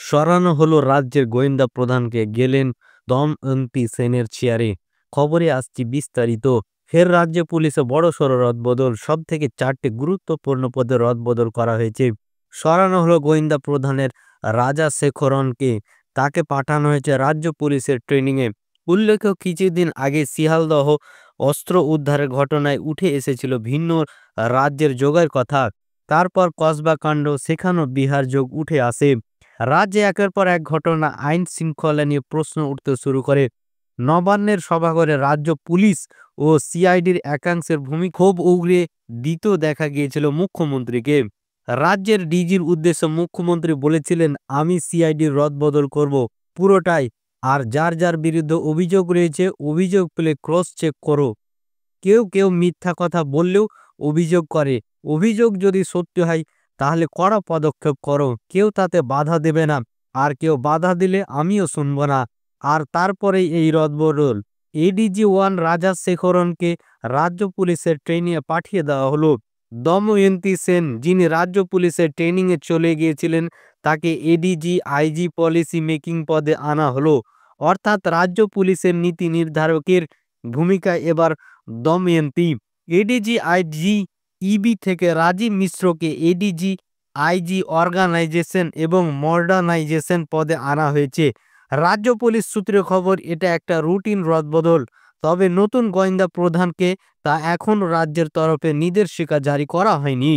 সরানো হলো রাজ্যের গোয়েন্দা প্রধানকে, গেলেন দময়ন্তী সেনের চেয়ারে। খবরে আসছি বিস্তারিত। ফের রাজ্য পুলিশে বড়সড় রদবদল, সব থেকে 4টে গুরুত্বপূর্ণ পদে রদবদল করা হয়েছে। সরানো হলো গোয়েন্দা প্রধানের রাজাশেখরনকে, তাকে পাঠানো হয়েছে রাজ্য পুলিশের ট্রেনিংয়ে। উল্লেখ্য, কিছুদিন আগে শিয়ালদহ অস্ত্র উদ্ধারের ঘটনায় উঠে এসেছিল ভিন্ন রাজ্যের যোগের কথা। তারপর কসবা কাণ্ড, সেখানেও বিহার যোগ উঠে আসে। রাজ্যে একের পর এক ঘটনা, আইন শৃঙ্খলা নিয়ে প্রশ্ন উঠতে শুরু করে। নবান্নের সভাঘরে রাজ্য পুলিশ ও সিআইডির একাংশের ভূমিকা ক্ষোভ উগরে দিতেও দেখা গিয়েছিল মুখ্যমন্ত্রীকে। রাজ্যের ডিজির উদ্দেশ্যে মুখ্যমন্ত্রী বলেছিলেন, আমি সিআইডির রদবদল করব পুরোটাই, আর যার যার বিরুদ্ধে অভিযোগ রয়েছে অভিযোগ পেলে ক্রস চেক করো। কেউ কেউ মিথ্যা কথা বললেও অভিযোগ করে, অভিযোগ যদি সত্যি হয় তাহলে কড়া পদক্ষেপ করো, কেউ তাতে বাধা দেবে না, আর কেউ বাধা দিলে আমিও শুনব না। আর তারপরেই এই রদবদল। এডিজি 1 রাজাশেখরনকে রাজ্য পুলিশের ট্রেনিংয়ে পাঠিয়ে দেওয়া হলো। দময়ন্তী সেন, যিনি রাজ্য পুলিশের ট্রেনিংয়ে চলে গিয়েছিলেন, তাকে এডিজি আইজি পলিসি মেকিং পদে আনা হলো। অর্থাৎ রাজ্য পুলিশের নীতি নির্ধারকের ভূমিকা এবার দময়ন্তী। এডিজি আইজি ইবি থেকে রাজীব মিশ্রকে এডিজি আইজি অর্গানাইজেশন এবং মডার্নাইজেশন পদে আনা হয়েছে। রাজ্য পুলিশ সূত্রে খবর, এটা একটা রুটিন রদবদল। তবে নতুন গোয়েন্দা প্রধানকে তা এখন রাজ্যের তরফে নির্দেশিকা জারি করা হয়নি।